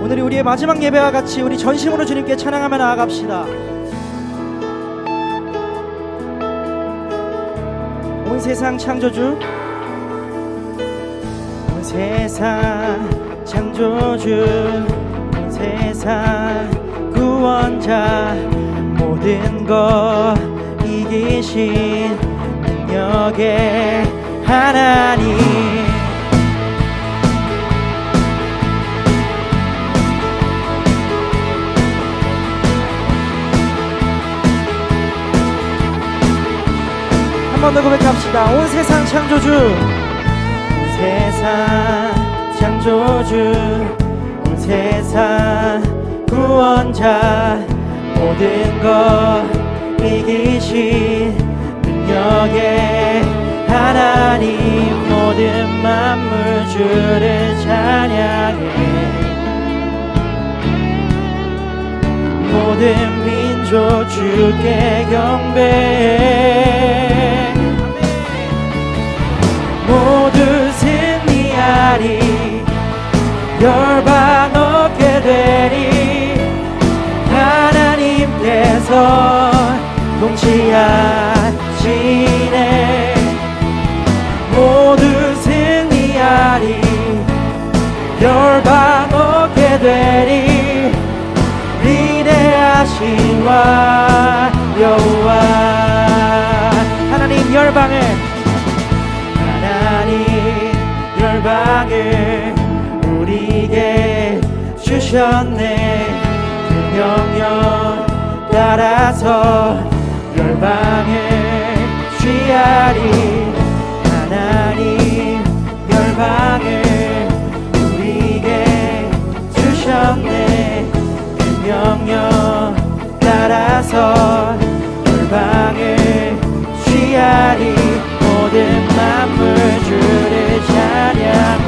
오늘이 우리의 마지막 예배와 같이 우리 전심으로 주님께 찬양하며 나아갑시다. 온 세상 창조주, 온 세상 창조주, 온 세상 구원자, 모든 것 이기신 능력의 하나님, 한 번 더 고백합시다. 온 세상 창조주, 온 세상 창조주, 온 세상 구원자, 모든 것 이기신 능력의 하나님, 모든 만물 주를 찬양해, 모든 민족 주께 경배해. 모두 승리하리, 열방 얻게 되리, 하나님께서 통치하시네. 모두 승리하리, 열방 얻게 되리, 위대하신 왕 여호와. 하나님 열방을 우리에게 주셨네. 그 명령 따라서 열방을 취하리. 하나님 열방을 우리에게 주셨네. 그 명령 따라서 열방을 취하리. 모든 만물 주를 찬양해,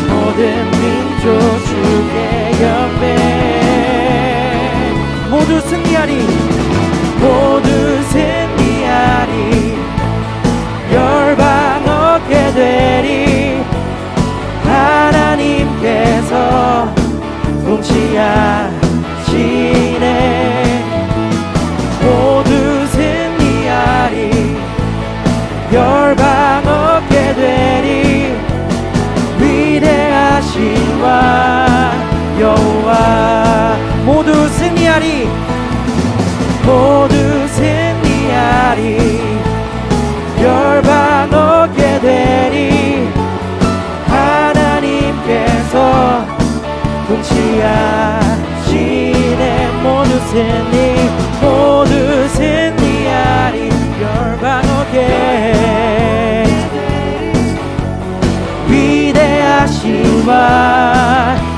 모든 민족 주께 경배해. 모두 승리하리, 모두 승리하리, 열방 얻게 되리, 하나님께서 통치하시네. 모두 승리하리, 열방 얻게 되리, 위대하신 왕 여호와. 모두 승리하리, 모두 승리하리, 열방 얻게 되리, 하나님께서 통치하시네. 모두 승리하리, 열방 얻게, 위대하신 왕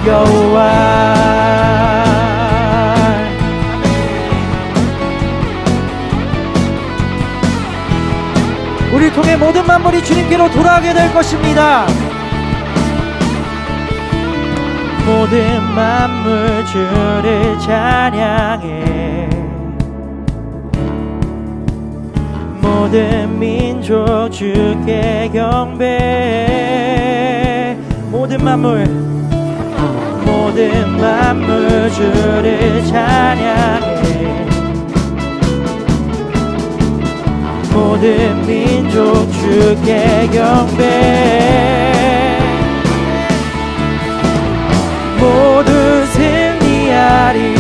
여호와. 우리 통해 모든 만물이 주님께로 돌아가게 될 것입니다. 모든 만물 주를 찬양해, 모든 민족 주께 경배해. 모든 만물 주를 찬양해, 모든 민족 주께 경배해. 모두 승리하리,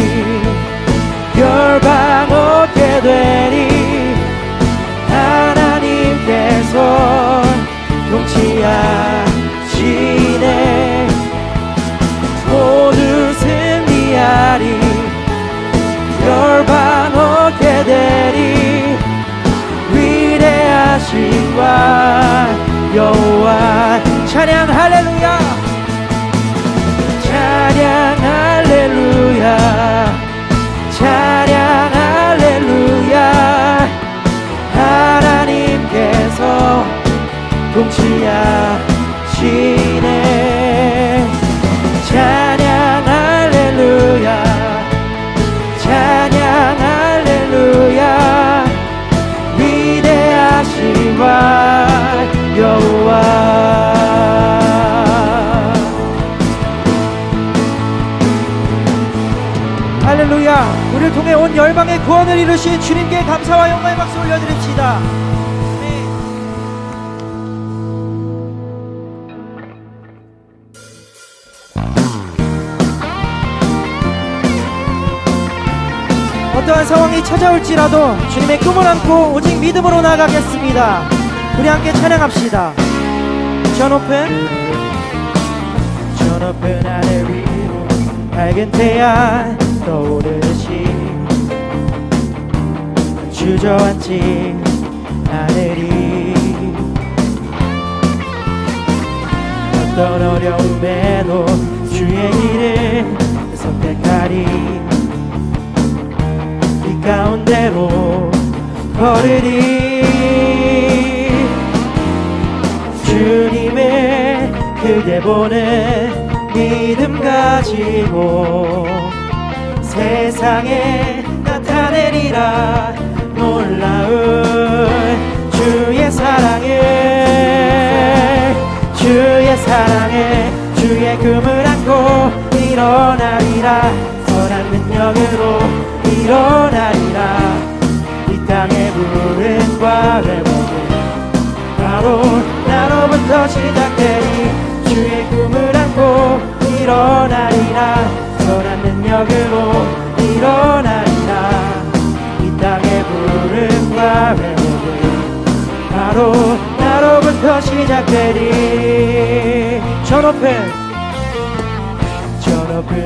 열방 얻게 되리, 하나님께서 통치하시네. 모두 승리하리, 열방 얻게 되리, 위대하신 왕 여호와. 찬양 할렐루야, 찬양 할렐루야, 찬양 할렐루야. 하나님께서 통치하시네. 찬양 할렐루야, 찬양 할렐루야, 위대하신 왕 여호와. 온 열방의 구원을 이루신 주님께 감사와 영광의 박수 올려드립시다. 어떠한 상황이 찾아올지라도 주님의 꿈을 안고 오직 믿음으로 나아가겠습니다. 우리 함께 찬양합시다. 저 높은 하늘 위로 밝은 태양 떠오르듯이 주저앉지 않으리. 어떤 어려움에도 주의 길을 선택하리. 이 가운데로 걸으리. 주님을 크게 보는 믿음 가지고 세상에 나타내리라. 놀라운 주의 사랑을 주의 꿈을 안고 일어나리라. 선한 능력으로 일어나리라. 이 땅의 부흥과 회복은 바로 나로부터 시작되리. 주의 꿈을 안고 일어나리라. 선한 능력으로 일어나리라. 이 땅의 부흥과 회복은 바로 나로부터 시작되리. 저 높은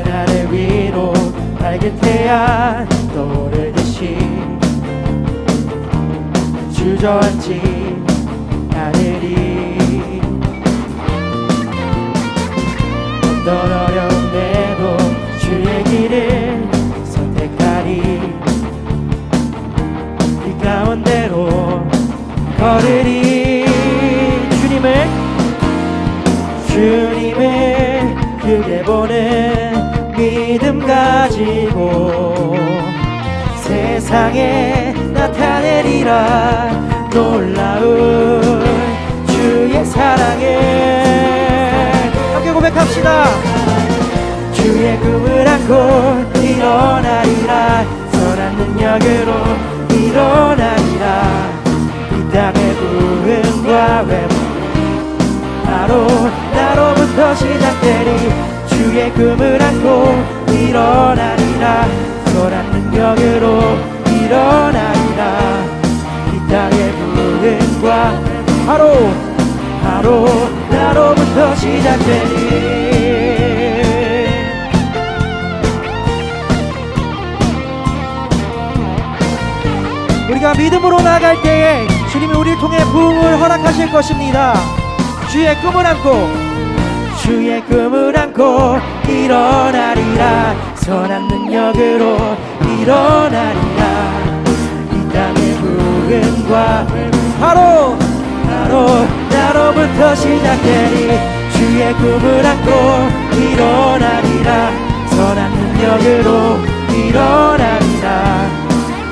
하늘 위로 밝은 태양 떠오르듯이 주저앉지 않으리. 어떤 어려움에도 주의 길을 선택하리. 이 가운데로 걸으리. 주님을 크게 보는 믿음 가지고 세상에 나타내리라. 놀라운 주의 사랑을 함께 고백합시다. 주의 꿈을 안고 일어나리라. 선한 능력으로 일어나리라. 이 땅의 부흥과 회복 바로 나로부터 시작되리. 주의 꿈을 안고 일어나리라. 선한 능력으로 일어나리라. 이 땅의 부흥과 바로 나로부터 시작되리. 우리가 믿음으로 나아갈 때에 주님이 우리를 통해 부흥을 허락하실 것입니다. 주의 꿈을 안고 일어나리라. 선한 능력으로 일어나리라. 이 땅의 부흥과 바로 나로부터 시작되리. 주의 꿈을 안고 일어나리라. 선한 능력으로 일어나리라.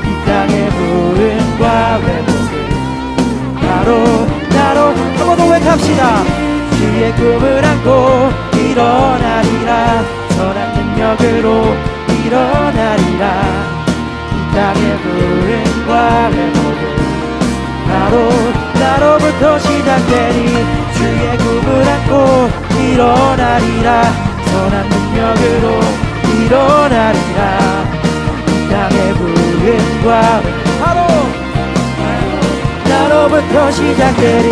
이 땅의 부흥과 회복은 바로 한번 더 외칩시다. 주의 꿈을 안고 일어나리라. 선한 능력으로 일어나리라. 이 땅의 부흥과 회복은 바로 나로부터 시작되리. 주의 꿈을 안고 일어나리라. 선한 능력으로 일어나리라. 이 땅의 부흥과 바로 나로부터 시작되리.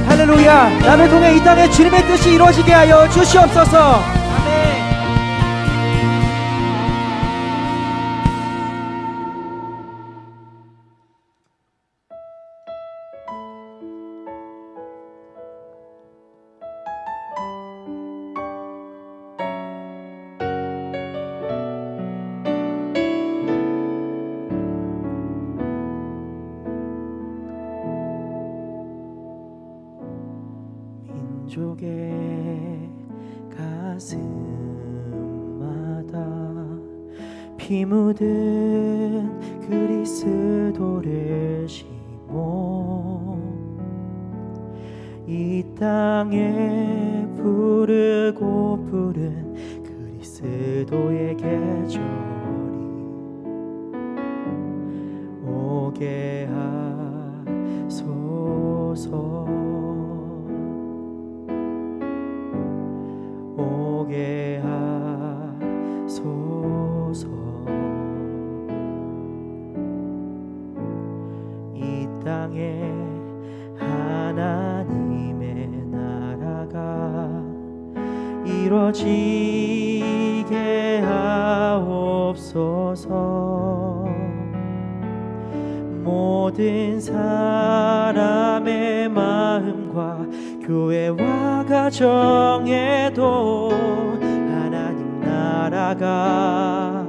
할렐루야. 나를 통해 이 땅에 주님의 뜻이 이루어지게 하여 주시옵소서. 민족의 가슴마다 피 묻은 그리스도를 심어 이 땅에 부르고 부른 그리스도의 계절이 오게 하소서. 오게 하소서. 이 땅에 하나님의 나라가 이루어지게 하옵소서. 모든 사람의 마음과 교회와 가정에도 하나님 나라가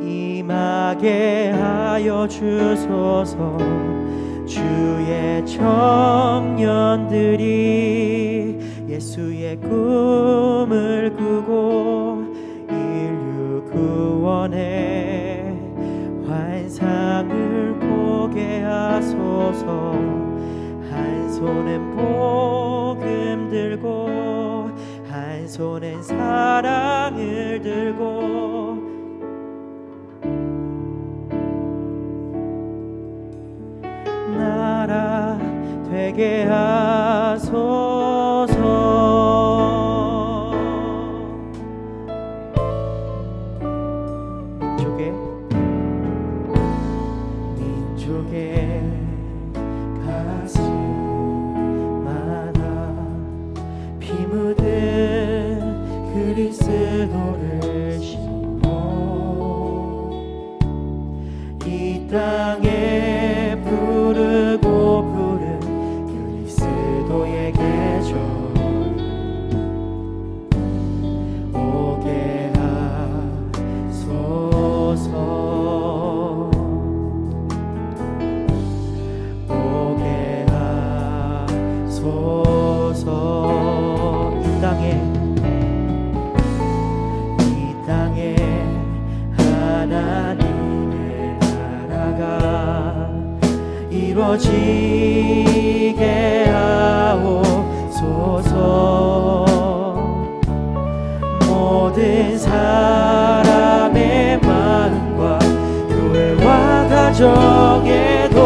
임하게 하여 주소서. 주의 청년들이 예수의 꿈을 꾸고 인류 구원의 환상을 보게 하소서. 한 손엔 복음 들고 한 손엔 사랑을 들고 나라 되게 하소서. 민족의 가슴마다 피 묻은 그리스도를 심어 이 땅에 부르고 부른 그리스도의 계절 오게 하소서. 오게 하소서. 이 땅에 하나님의 나라가 이루어지게 하옵소서. 모든 사람의 마음과 교회와 가정에도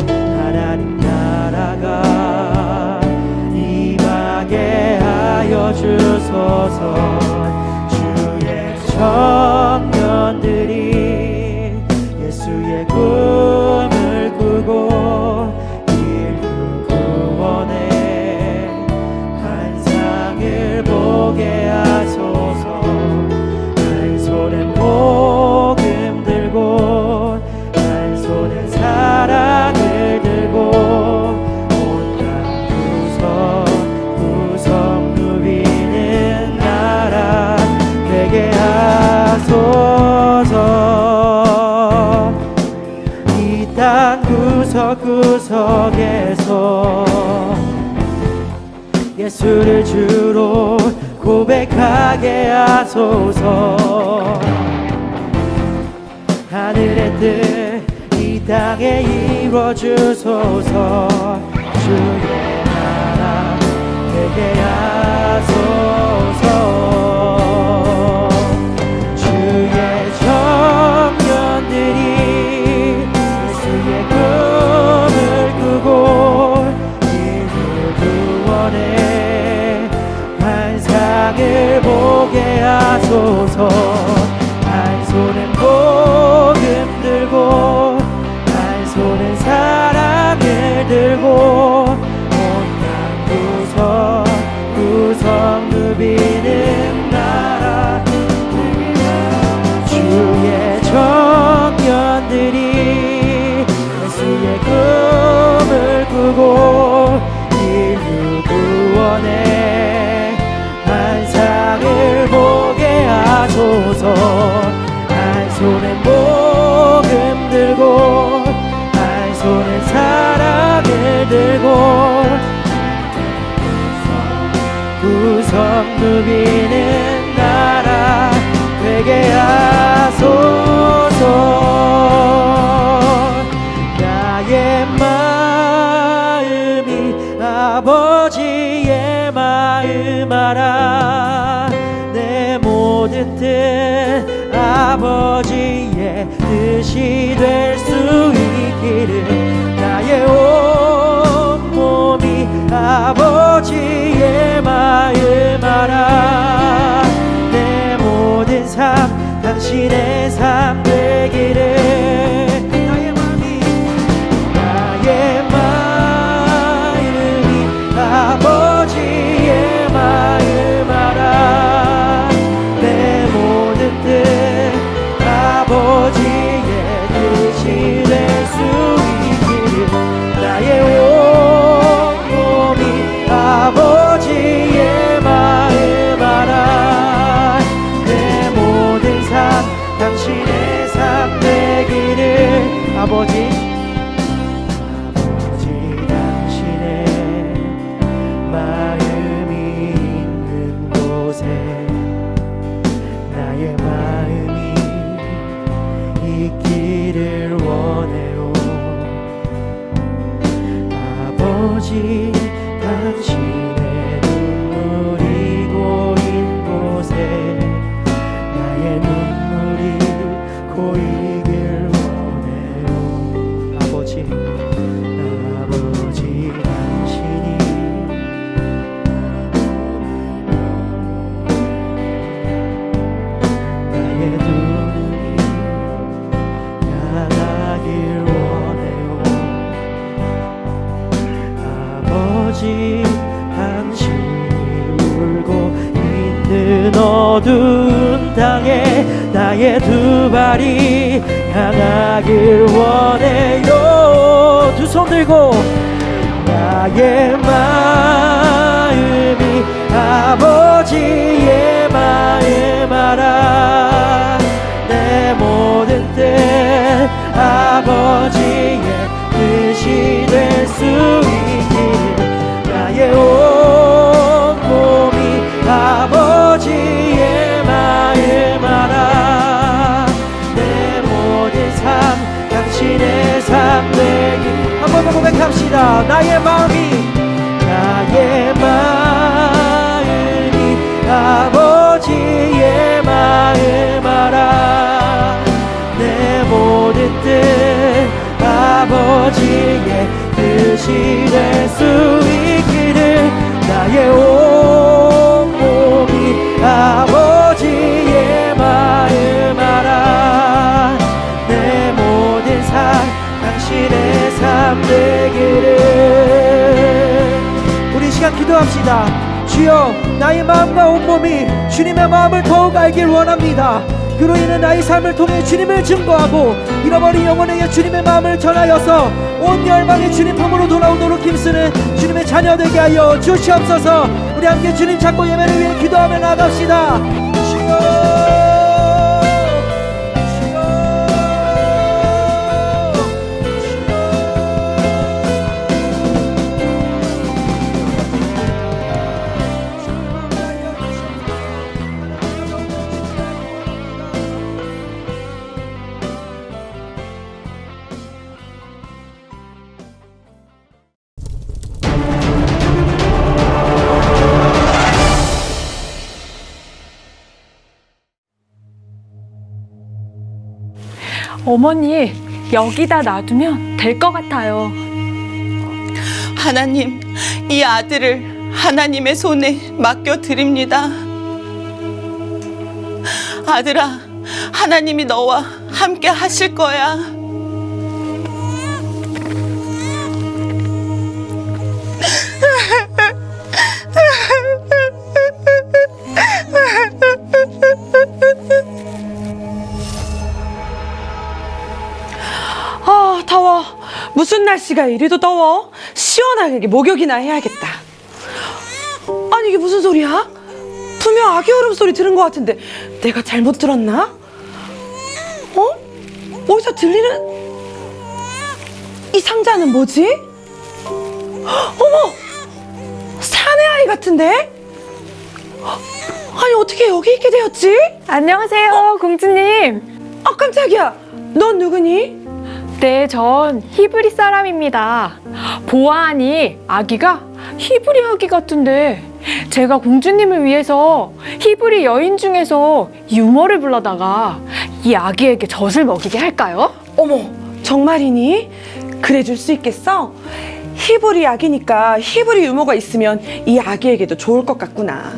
하나님 나라가 임하게 하여 주소서. 주의 청년들이 예수의 꿈을 꾸고 인류 구원의 환상을 보게 하소서. 한 손엔 복음 들고 한 손엔 사랑을 들고 온 땅 구석구석 누비는 나라 되게 하소서. 이 땅 구석구석에서 예수를 주로 고백하게 하소서. 하늘의 뜻 이 땅에 이루어 주소서. 주의 나라 되게 하소서. 주의 청년들이 예수의 꿈을 꾸고 인류 구원의 환상을 보게 하소서. 한 손엔 복음 들고 한 손엔 사랑을 들고 온 땅 구석구석 누비는 나 뜻이 될 수 있기를 나의 온몸이 아버지의 마음 알아 내 모든 삶 당신의 삶 되기를 나의 마음이 아버지의 마음 알아 내 모든 뜻 아버지의 뜻이 될 수 있기를 나의 온몸이 아버지의 마음 알아 내 모든 삶 당신의 삶 되기를 아버지 당신의 마음이 있는 곳에 나의 마음이 있기를 원해요 아버지 당신의 눈물이 고인 곳에 나의 눈물이 고이길 원해요 아버지 당신이 나의 눈이 향하길 원해요 아버지 당신이 울고 있는 어두운 땅에 나의 두 발이 향하길 원해요 두 손 들고 나의 마음이 아버지의 마음 알아 내 모든 뜻 아버지의 뜻이 될 수 있기를 나의 온몸이 아버지의 마음 알아 내 모든 삶 당신의 삶 되기 한 번 더 고백합시다 나의 마음이 아버지의 마음 알아 내 모든 뜻 아버지의 뜻이 될 수 있기를 나의 온몸이 아버지의 마음 알아 내 모든 삶 당신의 삶 되기를 우리 시간 기도합시다 주여 나의 마음과 온몸이 주님의 마음을 더욱 알길 원합니다 그로 인해 나의 삶을 통해 주님을 증거하고 잃어버린 영혼에게 주님의 마음을 전하여서 온 열방이 주님 품으로 돌아오도록 힘쓰는 주님의 자녀 되게 하여 주시옵소서 우리 함께 주님 찾고 예배를 위해 기도하며 나아갑시다 주여 어머니, 여기다 놔두면 될 것 같아요. 하나님, 이 아들을 하나님의 손에 맡겨드립니다. 아들아, 하나님이 너와 함께 하실 거야. 아, 더워. 무슨 날씨가 이리도 더워? 시원하게 목욕이나 해야겠다. 아니, 이게 무슨 소리야? 분명 아기 울음소리 들은 것 같은데 내가 잘못 들었나? 어? 어디서 들리는 이 상자는 뭐지? 어머! 사내 아이 같은데? 아니, 어떻게 여기 있게 되었지? 안녕하세요, 공주님. 아, 깜짝이야. 넌 누구니? 네, 전 히브리 사람입니다. 보아하니 아기가 히브리 아기 같은데 제가 공주님을 위해서 히브리 여인 중에서 유머를 불러다가 이 아기에게 젖을 먹이게 할까요? 어머, 정말이니? 그래 줄 수 있겠어? 히브리 아기니까 히브리 유모가 있으면 이 아기에게도 좋을 것 같구나.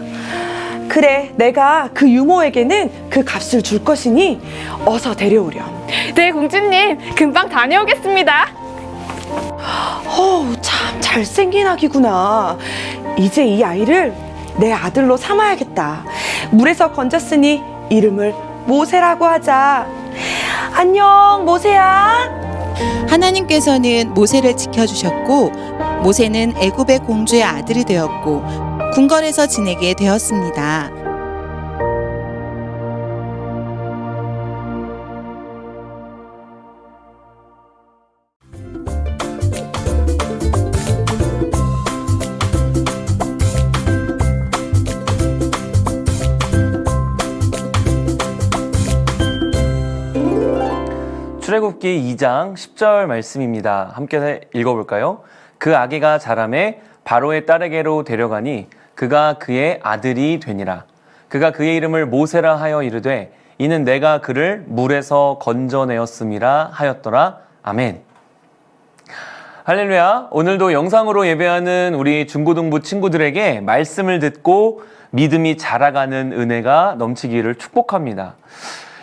그래, 내가 그 유모에게는 그 값을 줄 것이니 어서 데려오렴. 네, 공주님. 금방 다녀오겠습니다. 참 잘생긴 아기구나. 이제 이 아이를 내 아들로 삼아야겠다. 물에서 건졌으니 이름을 모세라고 하자. 안녕, 모세야. 하나님께서는 모세를 지켜주셨고 모세는 애굽의 공주의 아들이 되었고 궁궐에서 지내게 되었습니다. 출애굽기 2장 10절 말씀입니다. 함께 읽어볼까요? 그 아기가 자라매 바로의 딸에게로 데려가니 그가 그의 아들이 되니라. 그가 그의 이름을 모세라 하여 이르되 이는 내가 그를 물에서 건져내었음이라 하였더라. 아멘. 할렐루야. 오늘도 영상으로 예배하는 우리 중고등부 친구들에게 말씀을 듣고 믿음이 자라가는 은혜가 넘치기를 축복합니다.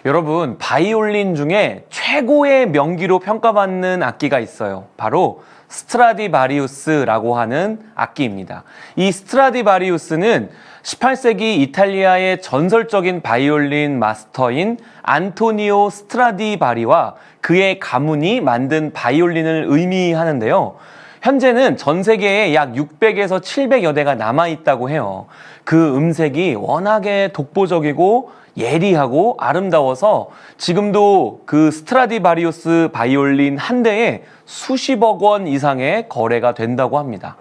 여러분, 바이올린 중에 최고의 명기로 평가받는 악기가 있어요. 바로 스트라디바리우스라고 하는 악기입니다. 이 스트라디바리우스는 18세기 이탈리아의 전설적인 바이올린 마스터인 안토니오 스트라디바리와 그의 가문이 만든 바이올린을 의미하는데요. 현재는 전 세계에 약 600에서 700여 대가 남아있다고 해요. 그 음색이 워낙에 독보적이고 예리하고 아름다워서 지금도 그 스트라디바리우스 바이올린 한 대에 수십억 원 이상의 거래가 된다고 합니다.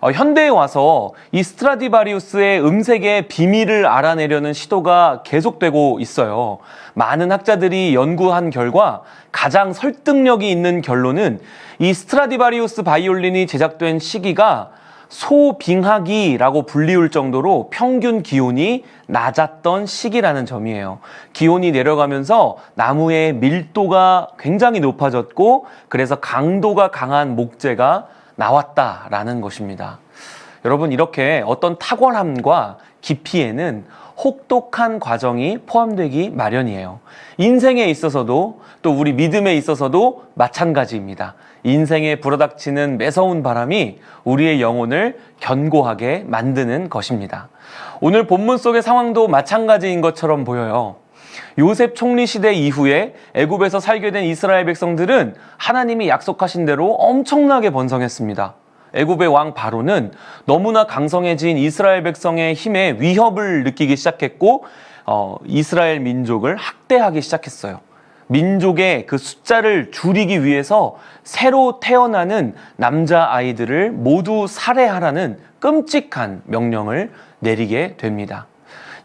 현대에 와서 이 스트라디바리우스의 음색의 비밀을 알아내려는 시도가 계속되고 있어요. 많은 학자들이 연구한 결과 가장 설득력이 있는 결론은 이 스트라디바리우스 바이올린이 제작된 시기가 소빙하기라고 불리울 정도로 평균 기온이 낮았던 시기라는 점이에요. 기온이 내려가면서 나무의 밀도가 굉장히 높아졌고 그래서 강도가 강한 목재가 나왔다라는 것입니다. 여러분, 이렇게 어떤 탁월함과 깊이에는 혹독한 과정이 포함되기 마련이에요. 인생에 있어서도 또 우리 믿음에 있어서도 마찬가지입니다. 인생에 불어닥치는 매서운 바람이 우리의 영혼을 견고하게 만드는 것입니다. 오늘 본문 속의 상황도 마찬가지인 것처럼 보여요. 요셉 총리 시대 이후에 애굽에서 살게 된 이스라엘 백성들은 하나님이 약속하신 대로 엄청나게 번성했습니다. 애굽의 왕 바로는 너무나 강성해진 이스라엘 백성의 힘에 위협을 느끼기 시작했고 이스라엘 민족을 학대하기 시작했어요. 민족의 그 숫자를 줄이기 위해서 새로 태어나는 남자아이들을 모두 살해하라는 끔찍한 명령을 내리게 됩니다.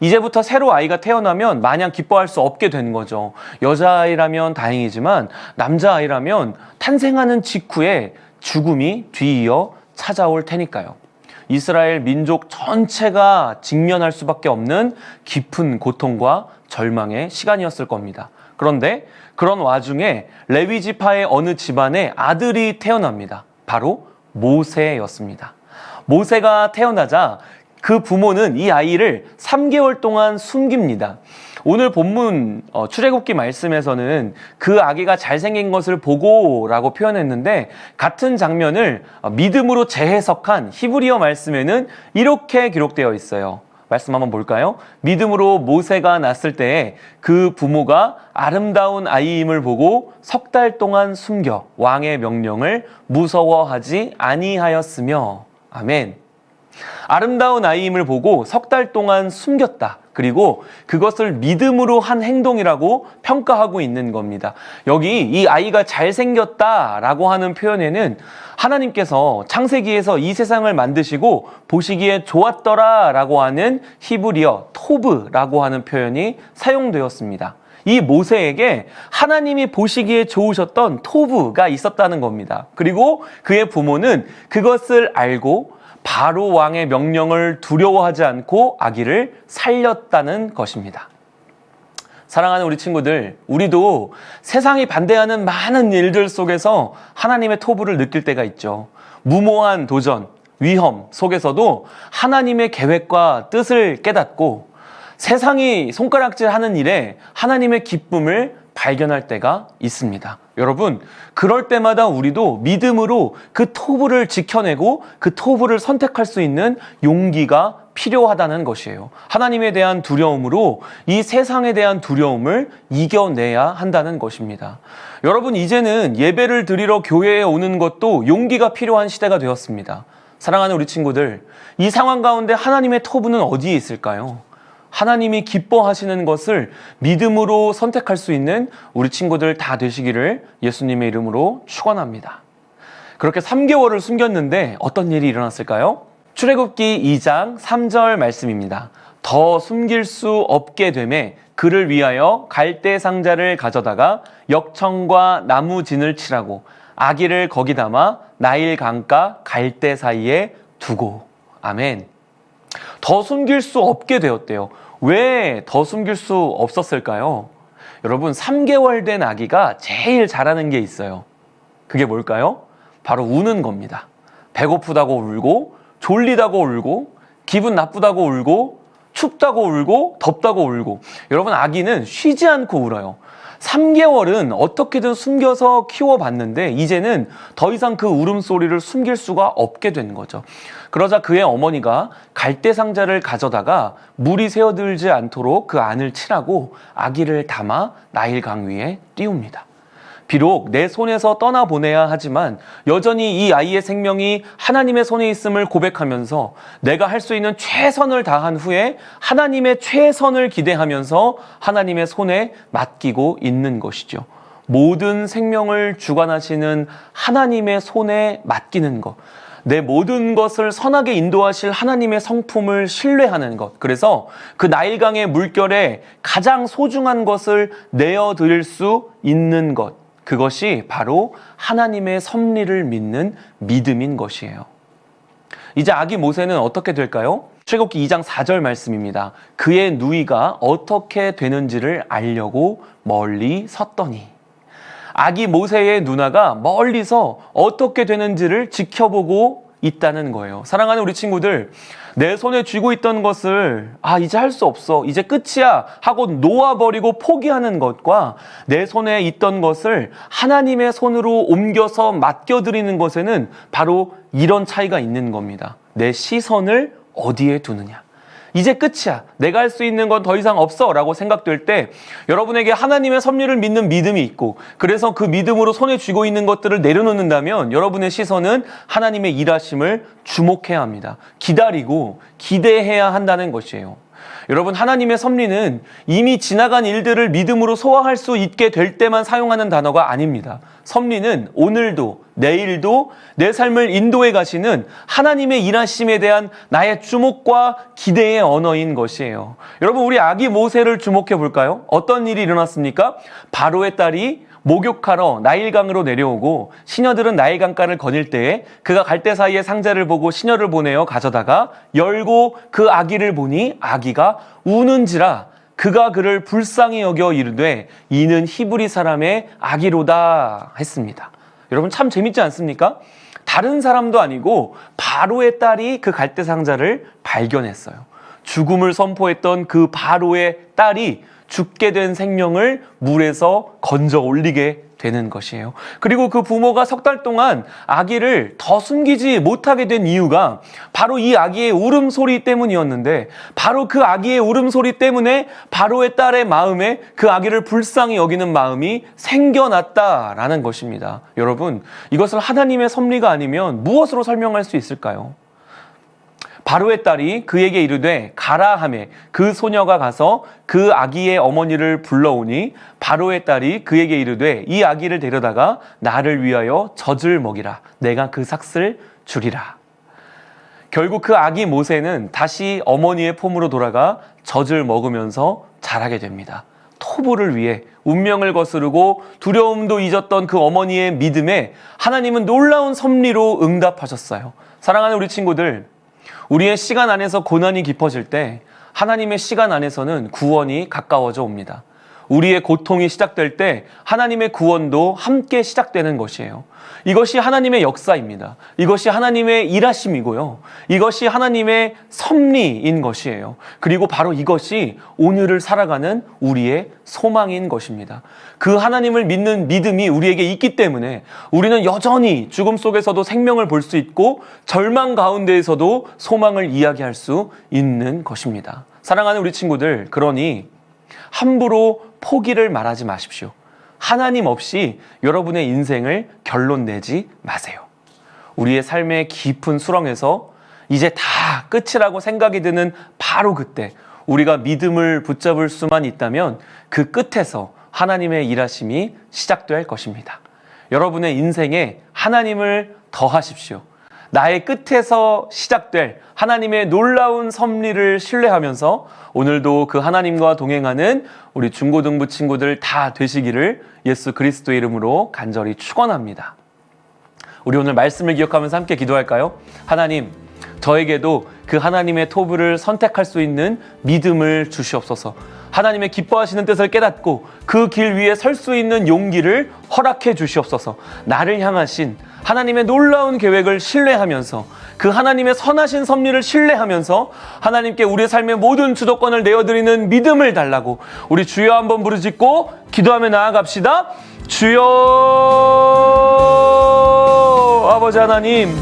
이제부터 새로 아이가 태어나면 마냥 기뻐할 수 없게 된 거죠. 여자아이라면 다행이지만 남자아이라면 탄생하는 직후에 죽음이 뒤이어 찾아올 테니까요. 이스라엘 민족 전체가 직면할 수밖에 없는 깊은 고통과 절망의 시간이었을 겁니다. 그런데 그런 와중에 레위 지파의 어느 집안에 아들이 태어납니다. 바로 모세였습니다. 모세가 태어나자 그 부모는 이 아이를 3개월 동안 숨깁니다. 오늘 본문 출애굽기 말씀에서는 그 아기가 잘생긴 것을 보고라고 표현했는데 같은 장면을 믿음으로 재해석한 히브리어 말씀에는 이렇게 기록되어 있어요. 말씀 한번 볼까요? 믿음으로 모세가 낳았을 때에 그 부모가 아름다운 아이임을 보고 석 달 동안 숨겨 왕의 명령을 무서워하지 아니하였으며. 아멘. 아름다운 아이임을 보고 석 달 동안 숨겼다. 그리고 그것을 믿음으로 한 행동이라고 평가하고 있는 겁니다. 여기 이 아이가 잘생겼다라고 하는 표현에는 하나님께서 창세기에서 이 세상을 만드시고 보시기에 좋았더라라고 하는 히브리어 토브라고 하는 표현이 사용되었습니다. 이 모세에게 하나님이 보시기에 좋으셨던 토브가 있었다는 겁니다. 그리고 그의 부모는 그것을 알고 바로 왕의 명령을 두려워하지 않고 아기를 살렸다는 것입니다. 사랑하는 우리 친구들, 우리도 세상이 반대하는 많은 일들 속에서 하나님의 토부를 느낄 때가 있죠. 무모한 도전, 위험 속에서도 하나님의 계획과 뜻을 깨닫고 세상이 손가락질하는 일에 하나님의 기쁨을 발견할 때가 있습니다. 여러분, 그럴 때마다 우리도 믿음으로 그 토부를 지켜내고 그 토부를 선택할 수 있는 용기가 필요하다는 것이에요. 하나님에 대한 두려움으로 이 세상에 대한 두려움을 이겨내야 한다는 것입니다. 여러분, 이제는 예배를 드리러 교회에 오는 것도 용기가 필요한 시대가 되었습니다. 사랑하는 우리 친구들, 이 상황 가운데 하나님의 토부는 어디에 있을까요? 하나님이 기뻐하시는 것을 믿음으로 선택할 수 있는 우리 친구들 다 되시기를 예수님의 이름으로 축원합니다. 그렇게 3개월을 숨겼는데 어떤 일이 일어났을까요? 출애굽기 2장 3절 말씀입니다. 더 숨길 수 없게 되매 그를 위하여 갈대 상자를 가져다가 역청과 나무 진을 칠하고 아기를 거기 담아 나일 강가 갈대 사이에 두고. 아멘. 더 숨길 수 없게 되었대요. 왜 더 숨길 수 없었을까요? 여러분, 3개월 된 아기가 제일 잘하는 게 있어요. 그게 뭘까요? 바로 우는 겁니다. 배고프다고 울고, 졸리다고 울고, 기분 나쁘다고 울고, 춥다고 울고, 덥다고 울고. 여러분, 아기는 쉬지 않고 울어요. 3개월은 어떻게든 숨겨서 키워봤는데 이제는 더 이상 그 울음소리를 숨길 수가 없게 된 거죠. 그러자 그의 어머니가 갈대 상자를 가져다가 물이 새어들지 않도록 그 안을 칠하고 아기를 담아 나일강 위에 띄웁니다. 비록 내 손에서 떠나보내야 하지만 여전히 이 아이의 생명이 하나님의 손에 있음을 고백하면서 내가 할 수 있는 최선을 다한 후에 하나님의 최선을 기대하면서 하나님의 손에 맡기고 있는 것이죠. 모든 생명을 주관하시는 하나님의 손에 맡기는 것. 내 모든 것을 선하게 인도하실 하나님의 성품을 신뢰하는 것. 그래서 그 나일강의 물결에 가장 소중한 것을 내어드릴 수 있는 것. 그것이 바로 하나님의 섭리를 믿는 믿음인 것이에요. 이제 아기 모세는 어떻게 될까요? 출애굽기 2장 4절 말씀입니다. 그의 누이가 어떻게 되는지를 알려고 멀리 섰더니. 아기 모세의 누나가 멀리서 어떻게 되는지를 지켜보고 있다는 거예요. 사랑하는 우리 친구들, 내 손에 쥐고 있던 것을 이제 할 수 없어, 이제 끝이야 하고 놓아버리고 포기하는 것과 내 손에 있던 것을 하나님의 손으로 옮겨서 맡겨드리는 것에는 바로 이런 차이가 있는 겁니다. 내 시선을 어디에 두느냐. 이제 끝이야, 내가 할 수 있는 건 더 이상 없어 라고 생각될 때 여러분에게 하나님의 섭리를 믿는 믿음이 있고, 그래서 그 믿음으로 손에 쥐고 있는 것들을 내려놓는다면 여러분의 시선은 하나님의 일하심을 주목해야 합니다. 기다리고 기대해야 한다는 것이에요. 여러분, 하나님의 섭리는 이미 지나간 일들을 믿음으로 소화할 수 있게 될 때만 사용하는 단어가 아닙니다. 섭리는 오늘도 내일도 내 삶을 인도해 가시는 하나님의 일하심에 대한 나의 주목과 기대의 언어인 것이에요. 여러분, 우리 아기 모세를 주목해 볼까요? 어떤 일이 일어났습니까? 바로의 딸이 목욕하러 나일강으로 내려오고 시녀들은 나일강가를 거닐 때에 그가 갈대 사이에 상자를 보고 시녀를 보내어 가져다가 열고 그 아기를 보니 아기가 우는지라 그가 그를 불쌍히 여겨 이르되 이는 히브리 사람의 아기로다 했습니다. 여러분, 참 재밌지 않습니까? 다른 사람도 아니고 바로의 딸이 그 갈대 상자를 발견했어요. 죽음을 선포했던 그 바로의 딸이 죽게 된 생명을 물에서 건져 올리게 되는 것이에요. 그리고 그 부모가 석 달 동안 아기를 더 숨기지 못하게 된 이유가 바로 이 아기의 울음소리 때문이었는데, 바로 그 아기의 울음소리 때문에 바로의 딸의 마음에 그 아기를 불쌍히 여기는 마음이 생겨났다라는 것입니다. 여러분, 이것을 하나님의 섭리가 아니면 무엇으로 설명할 수 있을까요? 바로의 딸이 그에게 이르되 가라 하매 그 소녀가 가서 그 아기의 어머니를 불러오니 바로의 딸이 그에게 이르되 이 아기를 데려다가 나를 위하여 젖을 먹이라, 내가 그 삭슬 주리라. 결국 그 아기 모세는 다시 어머니의 품으로 돌아가 젖을 먹으면서 자라게 됩니다. 토부를 위해 운명을 거스르고 두려움도 잊었던 그 어머니의 믿음에 하나님은 놀라운 섭리로 응답하셨어요. 사랑하는 우리 친구들, 우리의 시간 안에서 고난이 깊어질 때 하나님의 시간 안에서는 구원이 가까워져 옵니다. 우리의 고통이 시작될 때 하나님의 구원도 함께 시작되는 것이에요. 이것이 하나님의 역사입니다. 이것이 하나님의 일하심이고요. 이것이 하나님의 섭리인 것이에요. 그리고 바로 이것이 오늘을 살아가는 우리의 소망인 것입니다. 그 하나님을 믿는 믿음이 우리에게 있기 때문에 우리는 여전히 죽음 속에서도 생명을 볼 수 있고 절망 가운데에서도 소망을 이야기할 수 있는 것입니다. 사랑하는 우리 친구들, 그러니 함부로 포기를 말하지 마십시오. 하나님 없이 여러분의 인생을 결론 내지 마세요. 우리의 삶의 깊은 수렁에서 이제 다 끝이라고 생각이 드는 바로 그때 우리가 믿음을 붙잡을 수만 있다면 그 끝에서 하나님의 일하심이 시작될 것입니다. 여러분의 인생에 하나님을 더하십시오. 나의 끝에서 시작될 하나님의 놀라운 섭리를 신뢰하면서 오늘도 그 하나님과 동행하는 우리 중고등부 친구들 다 되시기를 예수 그리스도의 이름으로 간절히 축원합니다. 우리 오늘 말씀을 기억하면서 함께 기도할까요? 하나님, 저에게도 그 하나님의 토부를 선택할 수 있는 믿음을 주시옵소서. 하나님의 기뻐하시는 뜻을 깨닫고 그 길 위에 설 수 있는 용기를 허락해 주시옵소서. 나를 향하신 하나님의 놀라운 계획을 신뢰하면서 그 하나님의 선하신 섭리를 신뢰하면서 하나님께 우리의 삶의 모든 주도권을 내어드리는 믿음을 달라고 우리 주여 한번 부르짖고 기도하며 나아갑시다. 주여, 아버지 하나님,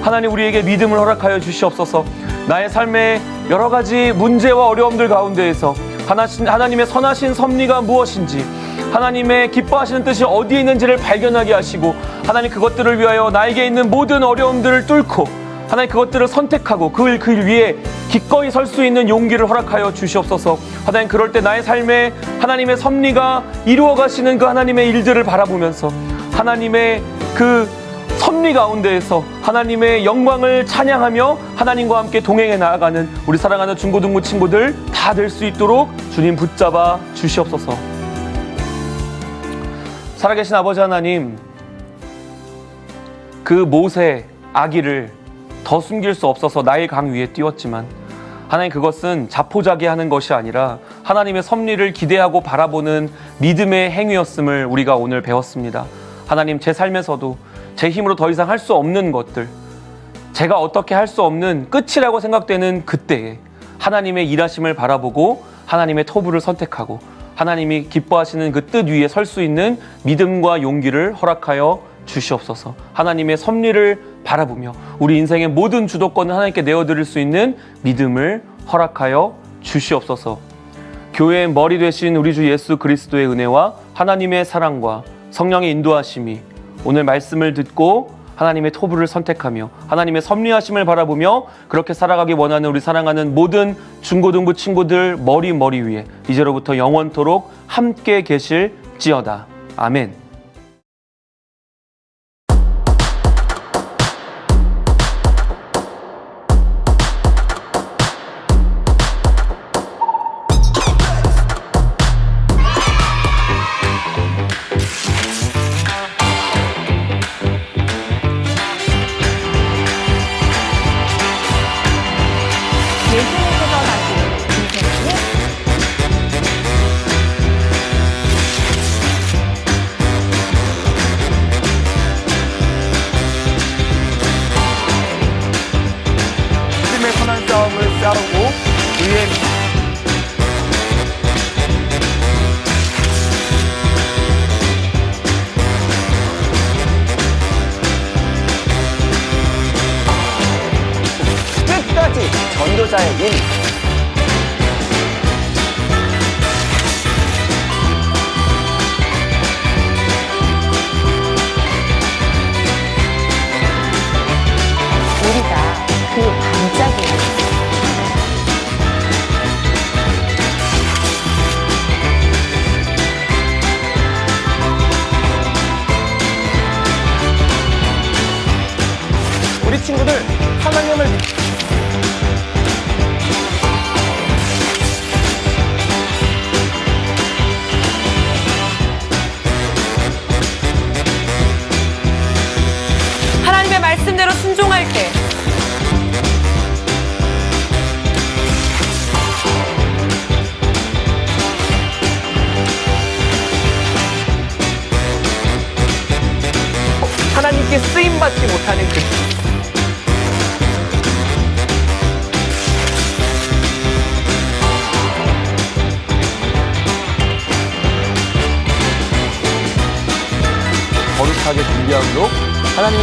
하나님 우리에게 믿음을 허락하여 주시옵소서. 나의 삶의 여러 가지 문제와 어려움들 가운데에서 하나님의 선하신 섭리가 무엇인지, 하나님의 기뻐하시는 뜻이 어디에 있는지를 발견하게 하시고, 하나님 그것들을 위하여 나에게 있는 모든 어려움들을 뚫고 하나님 그것들을 선택하고 그 길 위에 기꺼이 설 수 있는 용기를 허락하여 주시옵소서. 하나님, 그럴 때 나의 삶에 하나님의 섭리가 이루어 가시는 그 하나님의 일들을 바라보면서 하나님의 그 섭리 가운데에서 하나님의 영광을 찬양하며 하나님과 함께 동행해 나아가는 우리 사랑하는 중고등부 친구들 다 될 수 있도록 주님 붙잡아 주시옵소서. 살아계신 아버지 하나님, 그 모세 아기를 더 숨길 수 없어서 나일 강 위에 띄웠지만 하나님, 그것은 자포자기하는 것이 아니라 하나님의 섭리를 기대하고 바라보는 믿음의 행위였음을 우리가 오늘 배웠습니다. 하나님, 제 삶에서도 제 힘으로 더 이상 할 수 없는 것들, 제가 어떻게 할 수 없는 끝이라고 생각되는 그때에 하나님의 일하심을 바라보고 하나님의 토부를 선택하고 하나님이 기뻐하시는 그 뜻 위에 설 수 있는 믿음과 용기를 허락하여 주시옵소서. 하나님의 섭리를 바라보며 우리 인생의 모든 주도권을 하나님께 내어드릴 수 있는 믿음을 허락하여 주시옵소서. 교회의 머리 되신 우리 주 예수 그리스도의 은혜와 하나님의 사랑과 성령의 인도하심이 오늘 말씀을 듣고 하나님의 토부를 선택하며 하나님의 섭리하심을 바라보며 그렇게 살아가기 원하는 우리 사랑하는 모든 중고등부 친구들 머리 위에 이제로부터 영원토록 함께 계실지어다. 아멘. 끝까지 전도자의 일. 우리가 그 반짝이에요. 우리 친구들, 하나님을 하나님의 말씀대로 순종할게. 하나님께 쓰임받지 못하는 그 거룩하게 준비함으로 하나님